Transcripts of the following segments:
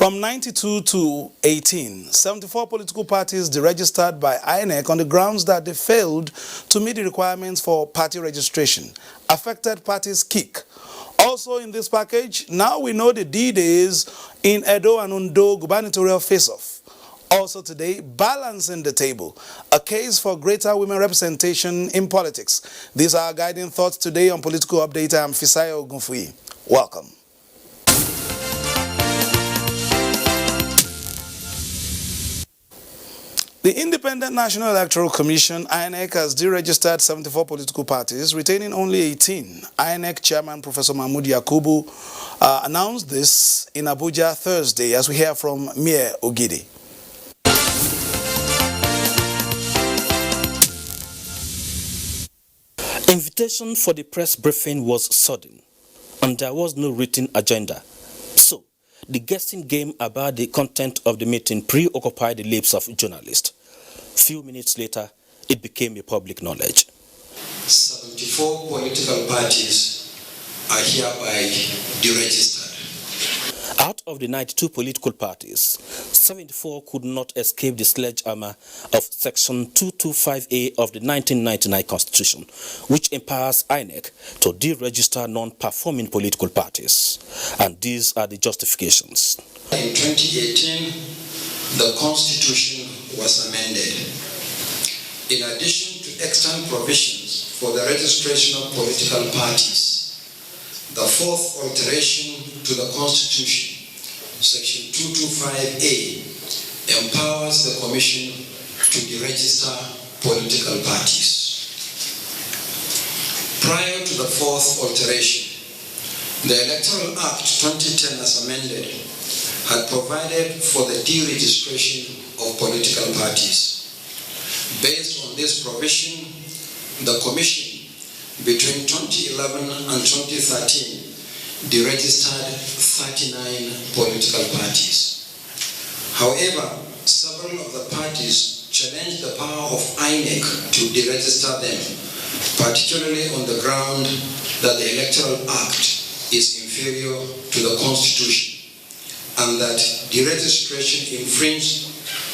From 92 to 18, 74 political parties deregistered by INEC on the grounds that they failed to meet the requirements for party registration. Affected parties kick. Also in this package, now we know the D-Days in Edo and Ondo gubernatorial face-off. Also today, balancing the table, a case for greater women representation in politics. These are our guiding thoughts today on Political Update. I am Fisayo Ogunfuyi. Welcome. The Independent National Electoral Commission, INEC, has deregistered 74 political parties, retaining only 18. INEC Chairman Professor Mahmood Yakubu announced this in Abuja Thursday, as we hear from Mie Ogidi. Invitation for the press briefing was sudden, and there was no written agenda. So, the guessing game about the content of the meeting preoccupied the lips of journalists. Few minutes later, it became a public knowledge. 74 political parties are hereby deregistered. Out of the 92 political parties, 74 could not escape the sledgehammer of Section 225A of the 1999 Constitution, which empowers INEC to deregister non-performing political parties. And these are the justifications. In 2018, the Constitution was amended. In addition to extant provisions for the registration of political parties, the fourth alteration to the Constitution, Section 225A, empowers the Commission to deregister political parties. Prior to the fourth alteration, the Electoral Act 2010 as amended had provided for the deregistration of political parties. Based on this provision, the Commission between 2011 and 2013 deregistered 39 political parties. However, several of the parties challenged the power of INEC to deregister them, particularly on the ground that the Electoral Act is inferior to the Constitution and that deregistration infringed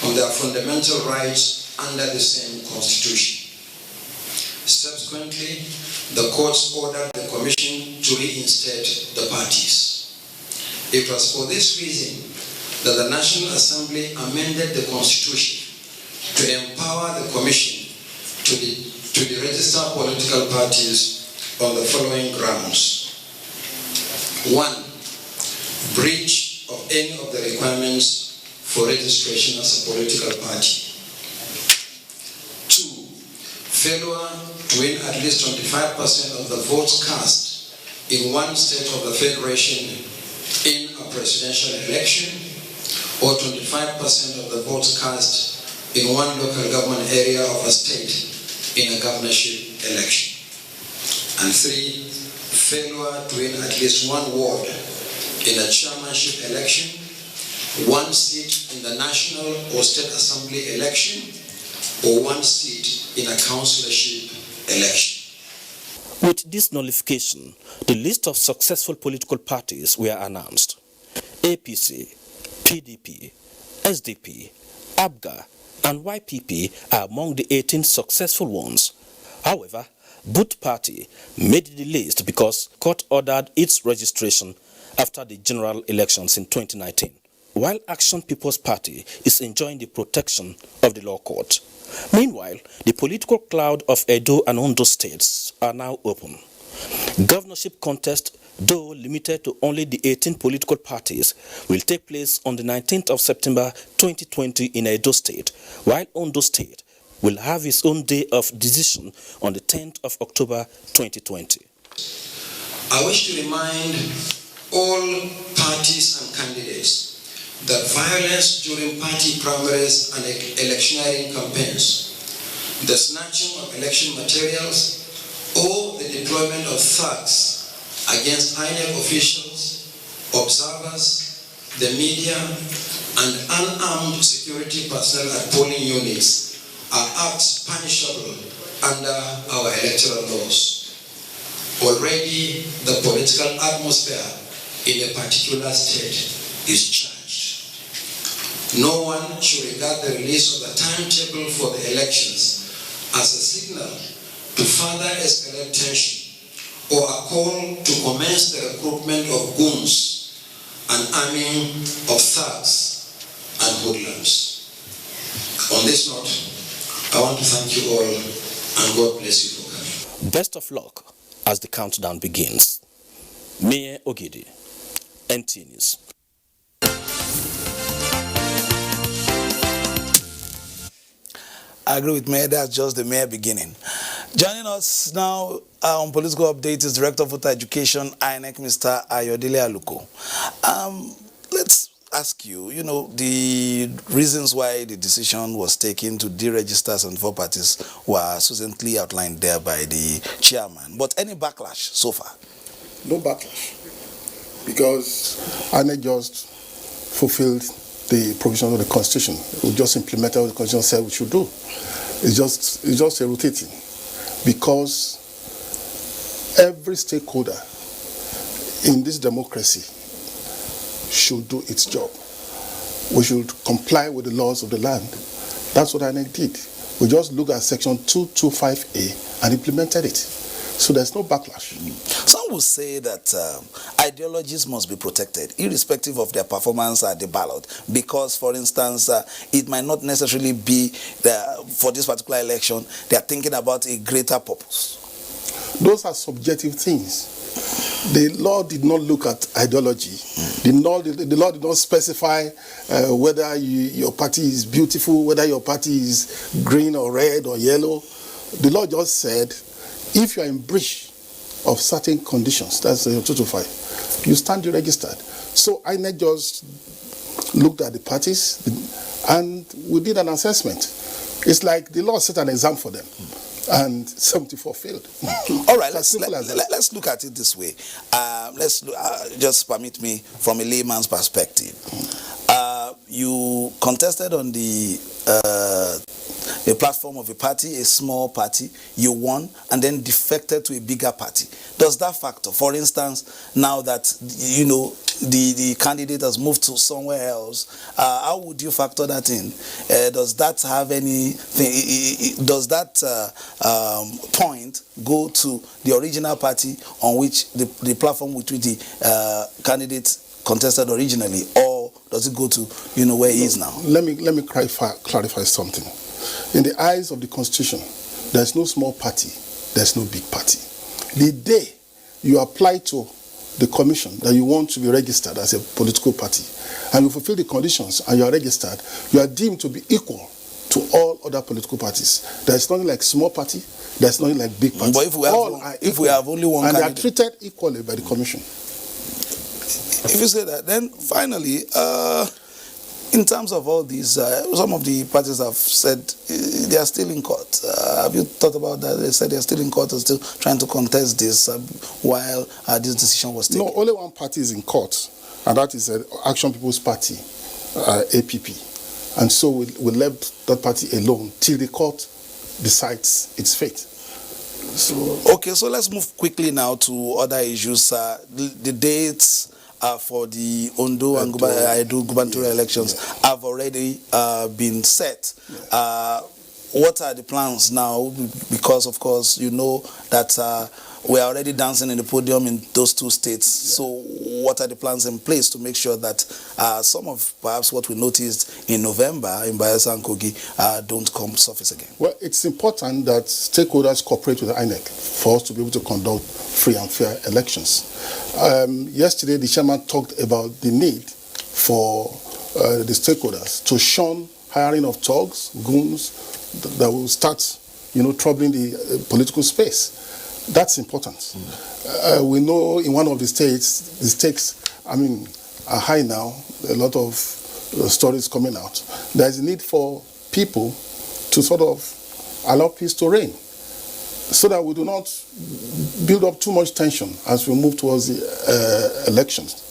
on their fundamental rights under the same Constitution. Subsequently, the courts ordered the Commission to reinstate the parties. It was for this reason that the National Assembly amended the Constitution to empower the Commission to deregister political parties on the following grounds. 1. Breach of any of the requirements for registration as a political party. 2. Failure to win at least 25% of the votes cast in one state of the Federation in a presidential election, or 25% of the votes cast in one local government area of a state in a governorship election. And 3. Failure to win at least one ward in a chairmanship election, one seat in the National or State Assembly election, or one seat in a councillorship election. With this nullification, the list of successful political parties were announced. APC, PDP, SDP, ABGA, and YPP are among the 18 successful ones. However, Boot Party made the list because court ordered its registration after the general elections in 2019, while Action People's Party is enjoying the protection of the law court. Meanwhile, the political cloud of Edo and Ondo states are now open. Governorship contest, though limited to only the 18 political parties, will take place on the 19th of September 2020 in Edo State, while Ondo State will have its own day of decision on the 10th of October 2020. I wish to remind all parties and candidates that violence during party primaries and electioneering campaigns, the snatching of election materials, or the deployment of thugs against INEC officials, observers, the media, and unarmed security personnel at polling units are acts punishable under our electoral laws. Already, the political atmosphere in a particular state is charged. No one should regard the release of the timetable for the elections as a signal to further escalate tension or a call to commence the recruitment of goons and arming of thugs and hoodlums. On this note, I want to thank you all and God bless you for coming. Best of luck as the countdown begins. Mayor Ogidi, NT News. I agree with Mayor, that's just the mere beginning. Joining us now on Political Update is Director of Voter Education, INEC, Mr. Ayodele Aluko. Let's ask you, the reasons why the decision was taken to deregister 74 parties were succinctly outlined there by the chairman. But any backlash so far? No backlash, because INEC just fulfilled the provision of the Constitution. We just implemented what the Constitution said we should do. It's just irritating, because every stakeholder in this democracy should do its job. We should comply with the laws of the land. That's what INEC did. We just looked at Section 225A and implemented it. So there's no backlash. Some will say that ideologies must be protected, irrespective of their performance at the ballot, because, for instance, it might not necessarily be for this particular election, they are thinking about a greater purpose. Those are subjective things. The law did not look at ideology. The law did not specify whether your party is beautiful, whether your party is green or red or yellow. The law just said, if you are in breach of certain conditions, that's 225, you stand deregistered. So INEC just looked at the parties and we did an assessment. It's like the law set an exam for them and 74 failed. All right, let's look at it this way. Just permit me from a layman's perspective. You contested on the platform of a party, a small party, you won, and then defected to a bigger party. Does that factor, for instance, now that the candidate has moved to somewhere else, how would you factor that in? Does that have anything? Does that point go to the original party on which the platform with which the candidate contested originally, or does it go to where he is now? Let me clarify something. In the eyes of the Constitution, there's no small party, there's no big party. The day you apply to the commission that you want to be registered as a political party, and you fulfill the conditions and you are registered, you are deemed to be equal to all other political parties. There's nothing like small party, there's nothing like big party. But if we have only one and candidate, they are treated equally by the commission. If you say that, then finally, in terms of all these, some of the parties have said they are still in court. Have you thought about that? They said they are still in court and still trying to contest this while this decision was taken. No, only one party is in court, and that is Action People's Party, APP. And so we left that party alone till the court decides its fate. Okay, so let's move quickly now to other issues. The dates for the Ondo and Edo gubernatorial elections have already been set. What are the plans now? Because, of course, you know that we are already dancing in the podium in those two states. So what are the plans in place to make sure that some of perhaps what we noticed in November in Bayelsa and Kogi don't come surface again? Well, it's important that stakeholders cooperate with the INEC for us to be able to conduct free and fair elections. Yesterday, the chairman talked about the need for the stakeholders to shun hiring of thugs, goons, that will start, troubling the political space. That's important. We know in one of the states, the stakes, are high now. A lot of stories coming out. There's a need for people to sort of allow peace to reign, so that we do not build up too much tension as we move towards the elections.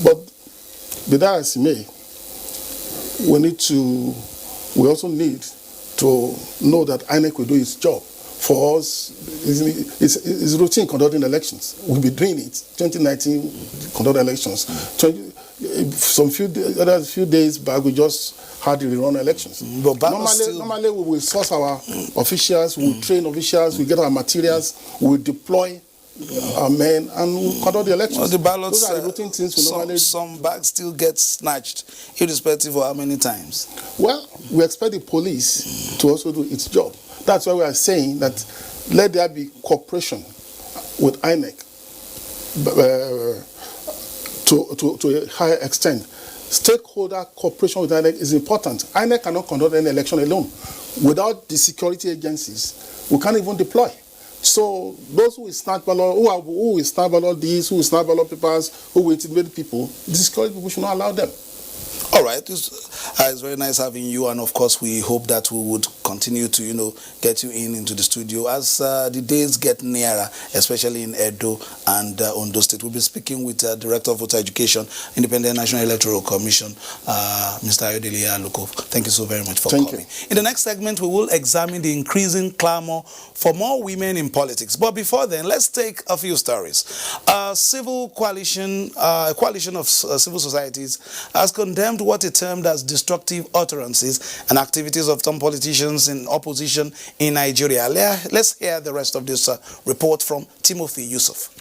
But be that as it may, we also need to know that INEC will do its job. For us, it's routine conducting elections. We'll be doing it. 2019, conduct elections. some few days back, we just had the rerun elections. But normally we will source our officials, we will train officials, we get our materials, we will deploy our men, and we conduct the elections. Well, the ballots, those are the routine things we normally. Some bags still get snatched, irrespective of how many times. Well, we expect the police to also do its job. That's why we are saying that let there be cooperation with INEC to a higher extent. Stakeholder cooperation with INEC is important. INEC cannot conduct any election alone. Without the security agencies, we can't even deploy. So those who will snatch ballot, who will snatch ballot these, who will snatch ballot papers, who will intimidate people, the security people should not allow them. All right, it's very nice having you, and of course we hope that we would continue to, get you into the studio as the days get nearer, especially in Edo and Ondo State. We'll be speaking with Director of Voter Education, Independent National Electoral Commission, Mr. Ayodele Aluko. Thank you so very much for coming. In the next segment, we will examine the increasing clamor for more women in politics. But before then, let's take a few stories. A coalition of civil societies has condemned what it termed as destructive utterances and activities of some politicians in opposition in Nigeria. Let's hear the rest of this report from Timothy Yusuf.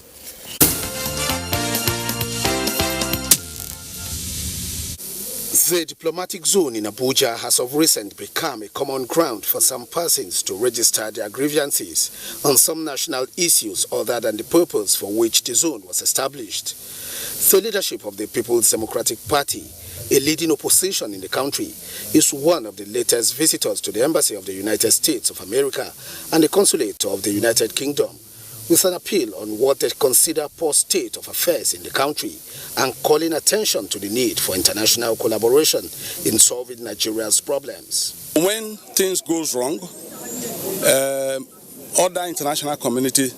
The diplomatic zone in Abuja has of recent become a common ground for some persons to register their grievances on some national issues other than the purpose for which the zone was established. The leadership of the People's Democratic Party, a leading opposition in the country, is one of the latest visitors to the Embassy of the United States of America and the Consulate of the United Kingdom, with an appeal on what they consider poor state of affairs in the country and calling attention to the need for international collaboration in solving Nigeria's problems. When things goes wrong, other international community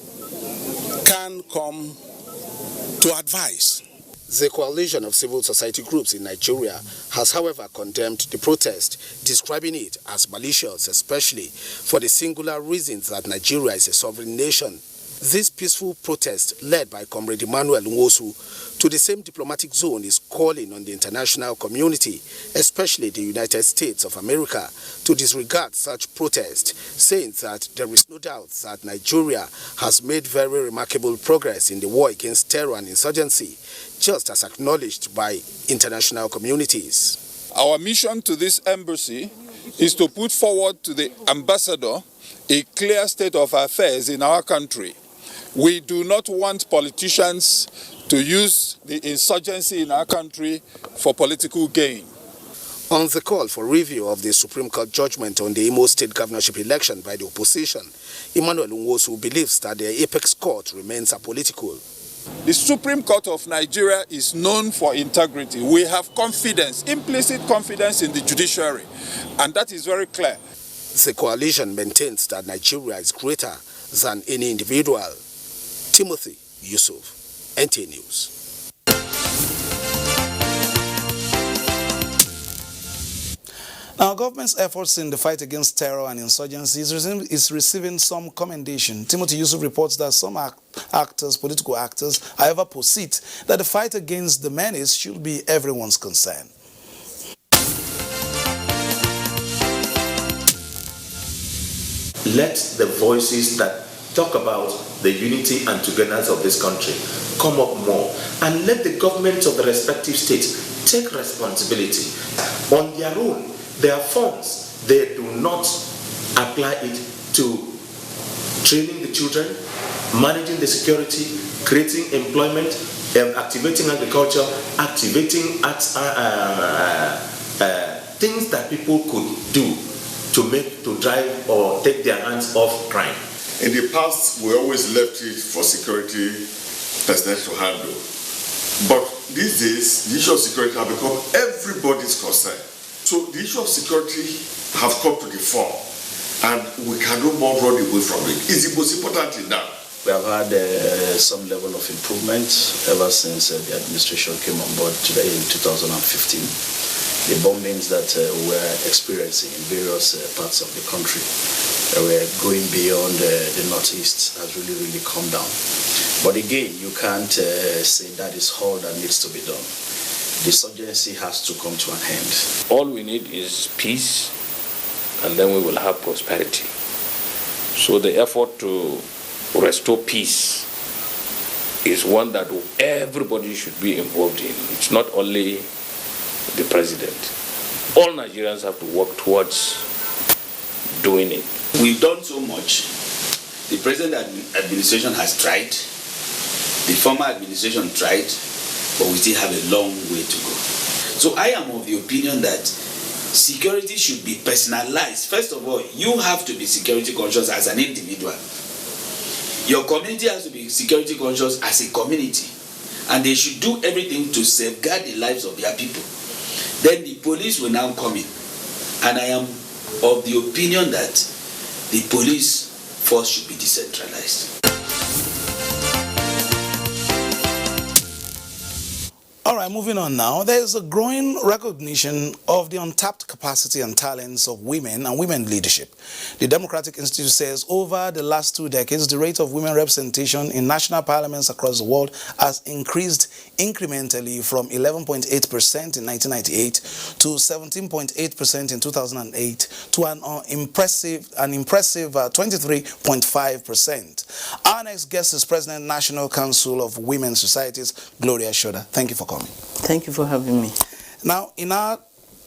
can come to advise. The coalition of civil society groups in Nigeria has, however, condemned the protest, describing it as malicious, especially for the singular reasons that Nigeria is a sovereign nation. This peaceful protest, led by Comrade Emmanuel Nwosu, to the same diplomatic zone is calling on the international community, especially the United States of America, to disregard such protest, saying that there is no doubt that Nigeria has made very remarkable progress in the war against terror and insurgency, just as acknowledged by international communities. Our mission to this embassy is to put forward to the ambassador a clear state of affairs in our country. We do not want politicians to use the insurgency in our country for political gain. On the call for review of the Supreme Court judgment on the Imo State governorship election by the opposition, Emmanuel Nwosu believes that the apex court remains apolitical. The Supreme Court of Nigeria is known for integrity. We have confidence, implicit confidence in the judiciary, and that is very clear. The coalition maintains that Nigeria is greater than any individual. Timothy Yusuf, NTA News. Now, government's efforts in the fight against terror and insurgency is receiving some commendation. Timothy Yusuf reports that some political actors, however, posit that the fight against the menace should be everyone's concern. Let the voices that talk about the unity and togetherness of this country come up more, and let the governments of the respective states take responsibility. On their own, their funds, they do not apply it to training the children, managing the security, creating employment, activating agriculture, activating things that people could do to drive or take their hands off crime. In the past, we always left it for security personnel to handle. But these days, the issue of security has become everybody's concern. So the issue of security have come to the fore, and we cannot more run away from it. It's the most important thing now. We have had some level of improvement ever since the administration came on board today in 2015. The bombings that we're experiencing in various parts of the country, we're going beyond the northeast, has really come down. But again, you can't say that is all that needs to be done. this urgency has to come to an end. All we need is peace, and then we will have prosperity. So the effort to restore peace is one that everybody should be involved in. It's not only the president. All Nigerians have to work towards doing it. We've done so much. The present administration has tried. The former administration tried, but we still have a long way to go. So I am of the opinion that security should be personalized. First of all, you have to be security conscious as an individual. Your community has to be security conscious as a community. And they should do everything to safeguard the lives of their people. Then the police will now come in. And I am of the opinion that the police force should be decentralized. All right, moving on now. There is a growing recognition of the untapped capacity and talents of women and women leadership. The Democratic Institute says over the last 2 decades, the rate of women representation in national parliaments across the world has increased incrementally from 11.8% in 1998 to 17.8% in 2008 to an impressive 23.5%. Our next guest is President National Council of Women Societies, Gloria Shoda. Thank you for coming. Thank you for having me. Now, in our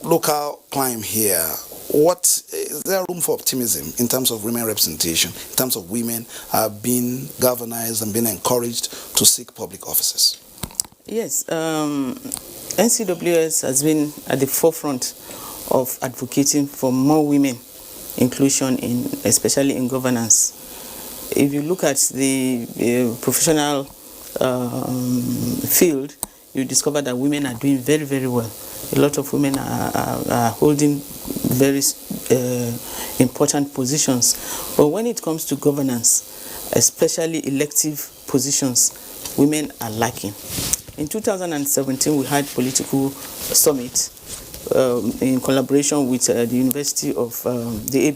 local climate here, is there room for optimism in terms of women representation, in terms of women being galvanized and being encouraged to seek public offices? Yes, NCWS has been at the forefront of advocating for more women inclusion, especially in governance. If you look at the professional field, you discover that women are doing very, very well. A lot of women are holding very important positions. But when it comes to governance, especially elective positions, women are lacking. In 2017, we had political summit in collaboration with the University of the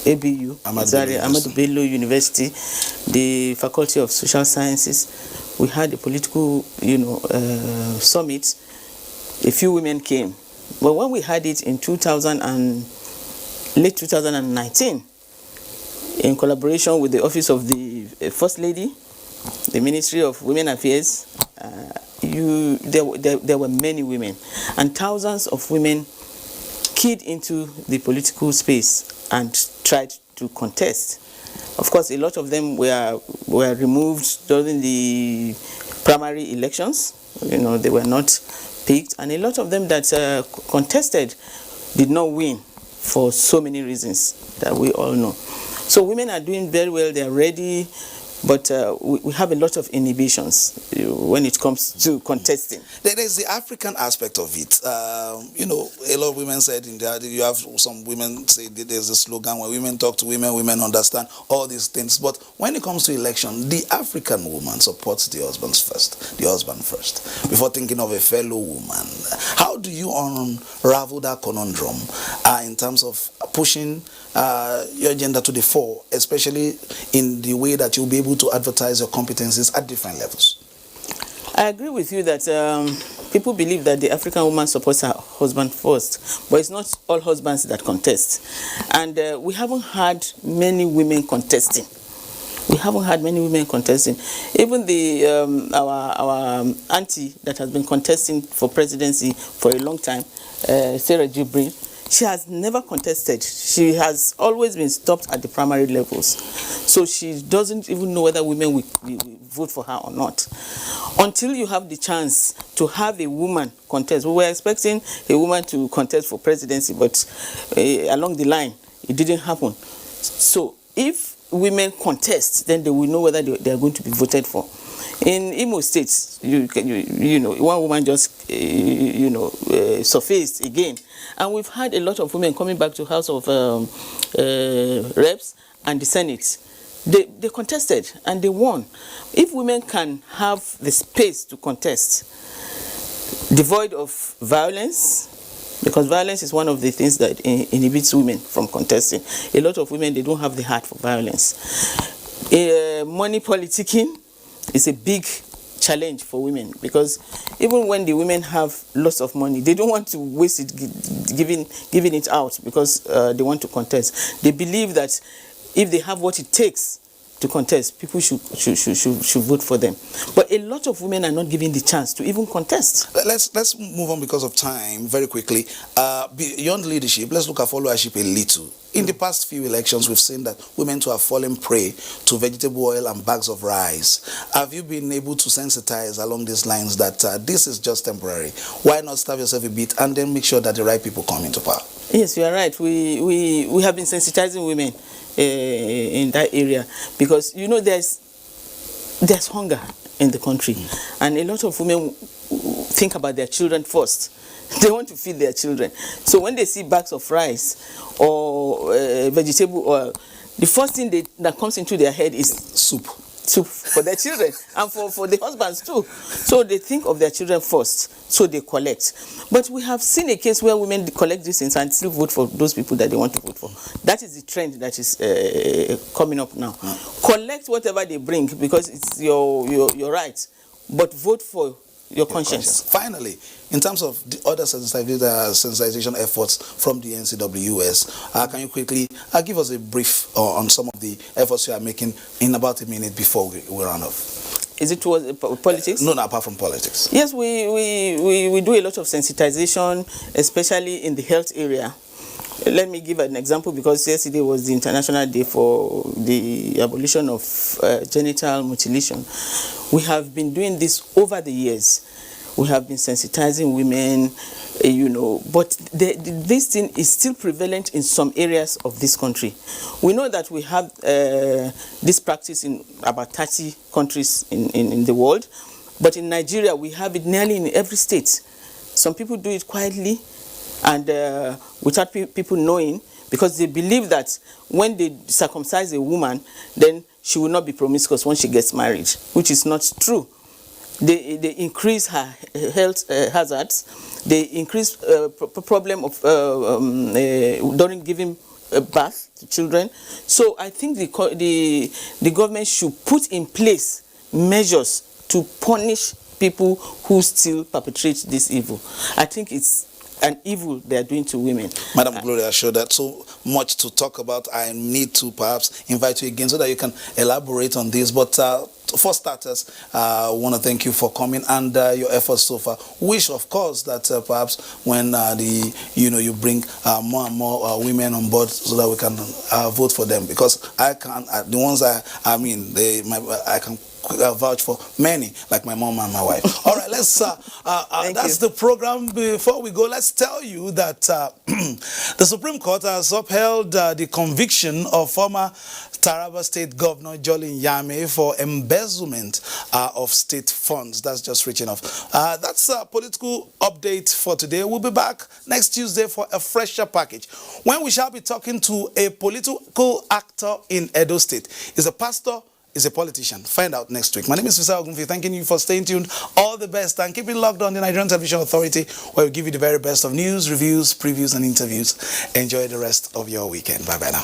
ABU, Ahmadu Bello University, the Faculty of Social Sciences. We had a political, summit. A few women came. But when we had it in late 2019, in collaboration with the Office of the First Lady, the Ministry of Women Affairs, there were many women, and thousands of women keyed into the political space and tried to contest. Of course, a lot of them were removed during the primary elections. They were not picked, and a lot of them that contested did not win for so many reasons that we all know. So women are doing very well. They are ready. But we have a lot of inhibitions when it comes to contesting. There is the African aspect of it. A lot of women said you have some women say there's a slogan where women talk to women, women understand all these things. But when it comes to election, the African woman supports the husband first, before thinking of a fellow woman. How do you unravel that conundrum in terms of pushing your agenda to the fore, especially in the way that you'll be able to advertise your competencies at different levels? I agree with you that people believe that the African woman supports her husband first, but it's not all husbands that contest. And we haven't had many women contesting. Even our auntie that has been contesting for presidency for a long time, Sarah Jibril, she has never contested. She has always been stopped at the primary levels. So she doesn't even know whether women will vote for her or not. Until you have the chance to have a woman contest. We were expecting a woman to contest for presidency, but along the line, it didn't happen. So if women contest, then they will know whether they are going to be voted for. In Imo State, one woman just surfaced again, and we've had a lot of women coming back to House of Reps and the Senate. They contested and they won. If women can have the space to contest, devoid of violence, because violence is one of the things that inhibits women from contesting. A lot of women, they don't have the heart for violence. Money politicking is a big challenge for women, because even when the women have lots of money, they don't want to waste it giving it out because they want to contest. They believe that if they have what it takes to contest, people should vote for them. But a lot of women are not given the chance to even contest. Let's move on because of time very quickly. Beyond leadership, let's look at followership a little. In the past few elections, we've seen that women too have fallen prey to vegetable oil and bags of rice. Have you been able to sensitize along these lines that this is just temporary? Why not starve yourself a bit and then make sure that the right people come into power? Yes, you are right. We have been sensitizing women in that area, because you know there's hunger in the country, and a lot of women think about their children first. They want to feed their children. So when they see bags of rice or vegetable oil, the first thing that comes into their head is soup for their children and for the husbands too. So they think of their children first, so they collect. But we have seen a case where women collect these things and still vote for those people that they want to vote for. That is the trend that is coming up now. Collect whatever they bring because it's your right, but vote for your conscience. Finally, in terms of the other sensitization efforts from the NCWS, can you quickly give us a brief on some of the efforts you are making in about a minute before we run off? Is it towards politics? No, apart from politics. Yes, we do a lot of sensitization, especially in the health area. Let me give an example, because yesterday was the International Day for the abolition of genital mutilation. We have been doing this over the years. We have been sensitizing women, but this thing is still prevalent in some areas of this country. We know that we have this practice in about 30 countries in the world, but in Nigeria we have it nearly in every state. Some people do it quietly and without people knowing, because they believe that when they circumcise a woman, then she will not be promiscuous when she gets married, which is not true. They increase her health hazards. They increase problem of during giving birth to children. So I think the government should put in place measures to punish people who still perpetrate this evil. I think it's an evil they are doing to women. Madam Gloria, sure that so much to talk about. I need to perhaps invite you again so that you can elaborate on this. But for starters, I want to thank you for coming and your efforts so far. Wish, of course, that perhaps when you bring more and more women on board so that we can vote for them, because I can the ones I can vouch for many, like my mom and my wife. All right, let's that's the program. Before we go, let's tell you that the Supreme Court has upheld the conviction of former Taraba State Governor Jolin Yame for embezzlement of state funds. That's just reaching off. That's a political update for today. We'll be back next Tuesday for a fresher package, when we shall be talking to a political actor in Edo State. He's a pastor, is a politician. Find out next week. My name is Mr. Ogunfi. Thanking you for staying tuned. All the best, and keep it locked on the Nigerian Television Authority, where we give you the very best of news, reviews, previews, and interviews. Enjoy the rest of your weekend. Bye-bye now.